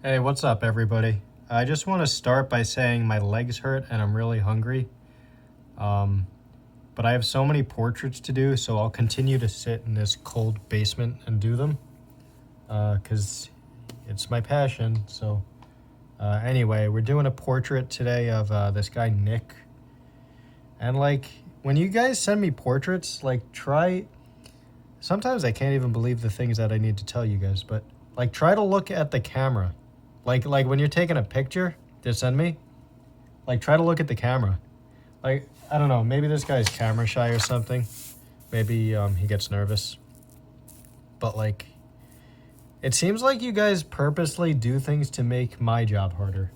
Hey, what's up, everybody? I just want to start by saying my legs hurt and I'm really hungry. Um, but I have so many portraits to do, so I'll continue to sit in this cold basement and do them. Because it's my passion. So, anyway, we're doing a portrait today of this guy, Nick. And, like, when you guys send me portraits, like, try. Sometimes I can't even believe the things that I need to tell you guys, but, like, try to look at the camera. Like when you're taking a picture to send me, like try to look at the camera. Like, I don't know, maybe this guy's camera shy or something. Maybe he gets nervous. But like, it seems like you guys purposely do things to make my job harder,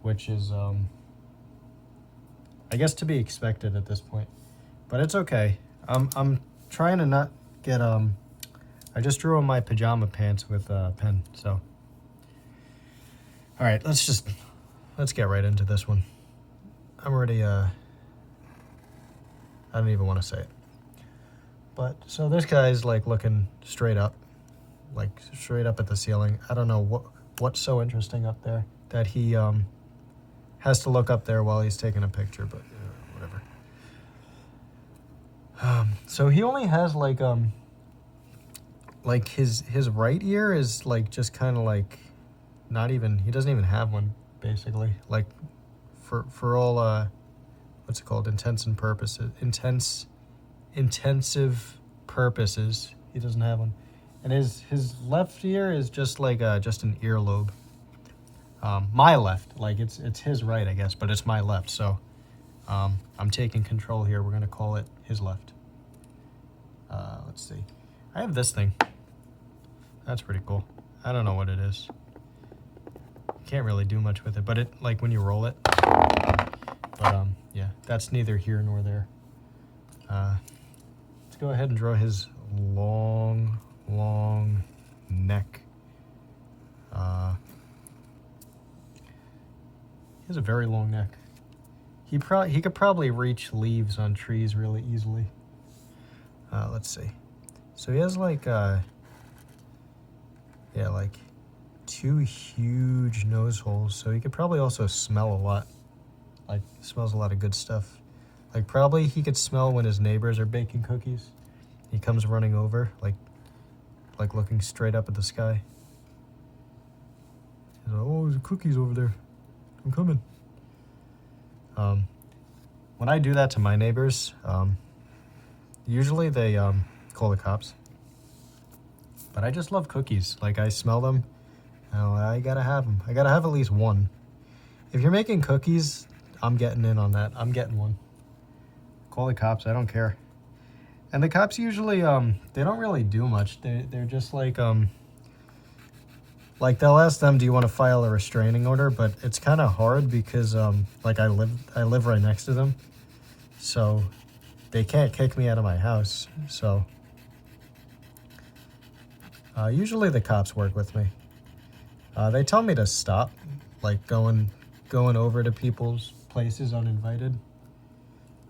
which is I guess to be expected at this point. But it's okay. I'm trying to not get I just drew on my pajama pants with a pen, so. All right, let's get right into this one. I'm already, I don't even want to say it. But, so this guy's like looking straight up at the ceiling. I don't know what's so interesting up there that he has to look up there while he's taking a picture, but whatever. So he only has like his right ear is like just kind of like, he doesn't even have one, basically. Like, for all, what's it called? Intensive purposes, he doesn't have one. And his left ear is just like, just an earlobe. My left, like, it's his right, I guess, but it's my left, so, I'm taking control here. We're gonna call it his left. Let's see. I have this thing. That's pretty cool. I don't know what it is. Can't really do much with it, but it, like, when you roll it. But yeah, that's neither here nor there. Let's go ahead and draw his long neck. He has a very long neck. He could probably reach leaves on trees really easily. Let's see. So he has like like 2 huge nose holes, so he could probably also smell a lot. Like, smells a lot of good stuff. Like, probably he could smell when his neighbors are baking cookies. He comes running over, like looking straight up at the sky. He's like, oh, there's cookies over there. I'm coming. When I do that to my neighbors, usually they call the cops. But I just love cookies. Like, I smell them. Oh, I gotta have them. I gotta have at least one. If you're making cookies, I'm getting in on that. I'm getting one. Call the cops. I don't care. And the cops usually, they don't really do much. They're just like they'll ask them, do you want to file a restraining order? But it's kind of hard because, like, I live right next to them. So they can't kick me out of my house. So usually the cops work with me. They tell me to stop, like going over to people's places uninvited.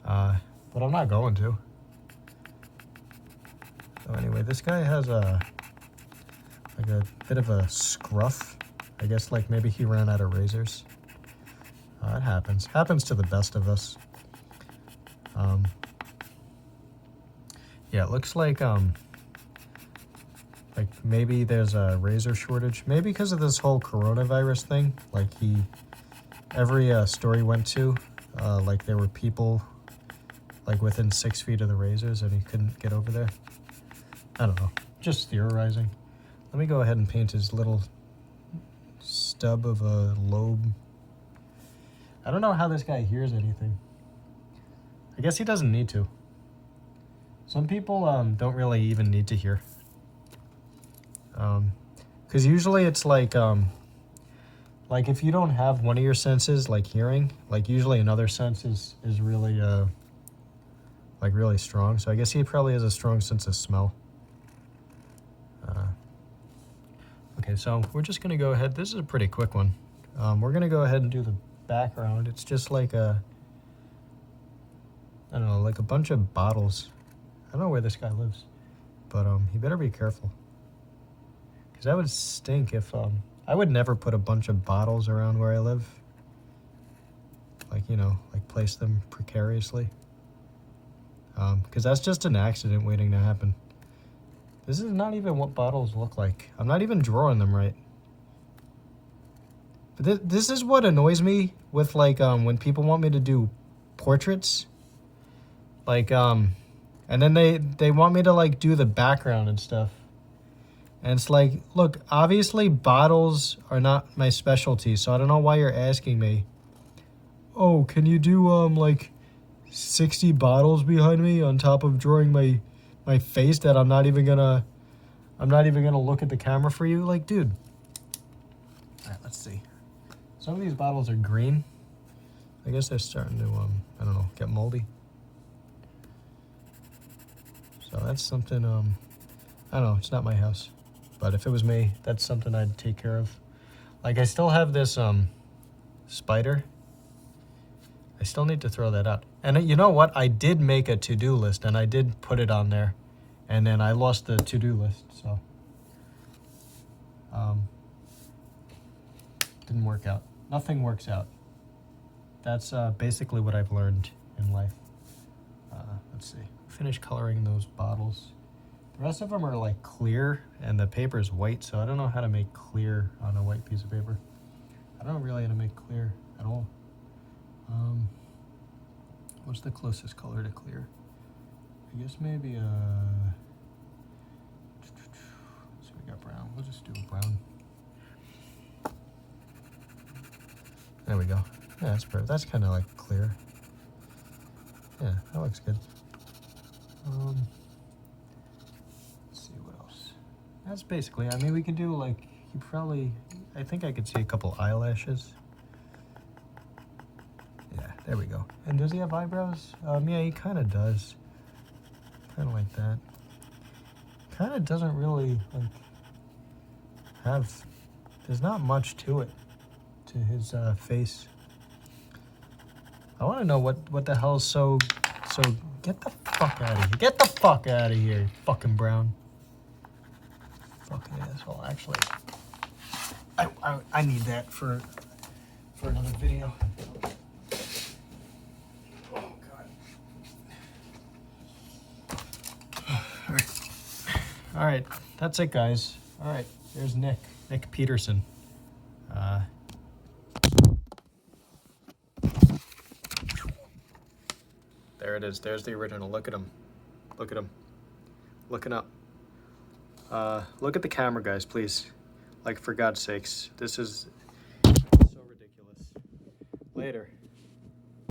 But I'm not going to. So anyway, this guy has a bit of a scruff. I guess, like, maybe he ran out of razors. It happens. Happens to the best of us. Yeah, it looks like maybe there's a razor shortage. Maybe because of this whole coronavirus thing. Like, every store he went to, like, there were people, like, within 6 feet of the razors and he couldn't get over there. I don't know. Just theorizing. Let me go ahead and paint his little stub of a lobe. I don't know how this guy hears anything. I guess he doesn't need to. Some people don't really even need to hear. Because usually it's like if you don't have one of your senses, like hearing, like usually another sense is really, like really strong. So I guess he probably has a strong sense of smell. Okay, so we're just gonna go ahead. This is a pretty quick one. We're gonna go ahead and do the background. It's just like I don't know, like a bunch of bottles. I don't know where this guy lives, but he better be careful. Because that would stink if, I I would never put a bunch of bottles around where I live. Like, you know, like place them precariously. Because that's just an accident waiting to happen. This is not even what bottles look like. I'm not even drawing them right. But this is what annoys me with, like, when people want me to do portraits. Like, and then they want me to, like, do the background and stuff. And it's like, look, obviously bottles are not my specialty, so I don't know why you're asking me. Oh, can you do, like, 60 bottles behind me on top of drawing my face that I'm not even gonna look at the camera for you? Like, dude. All right, let's see. Some of these bottles are green. I guess they're starting to, I don't know, get moldy. So that's something, I don't know, it's not my house. But if it was me, that's something I'd take care of. Like, I still have this, spider. I still need to throw that out. And you know what? I did make a to-do list, and I did put it on there. And then I lost the to-do list, so. Didn't work out. Nothing works out. That's basically what I've learned in life. Let's see. Finish coloring those bottles. The rest of them are like clear, and the paper is white, so I don't know how to make clear on a white piece of paper. I don't really know how to make clear at all. What's the closest color to clear? I guess maybe so we got brown. We'll just do brown. There we go. Yeah, that's perfect. That's kind of like clear. Yeah, that looks good. Let's see what else. That's basically, I mean, we could do like, I think I could see a couple eyelashes. Yeah, there we go. And does he have eyebrows? Yeah, he kind of does. Kind of like that. Kind of doesn't really, like, there's not much to it, to his face. I want to know what the hell's so, get the fuck out of here. Get the fuck out of here, fucking brown. Fucking asshole, actually. I need that for another video. Oh, God. All right, that's it, guys. All right, there's Nick Peterson. There it is. There's the original. Look at him. Look at him. Looking up. Look at the camera, guys, please. Like, for God's sakes. This is so ridiculous. Later.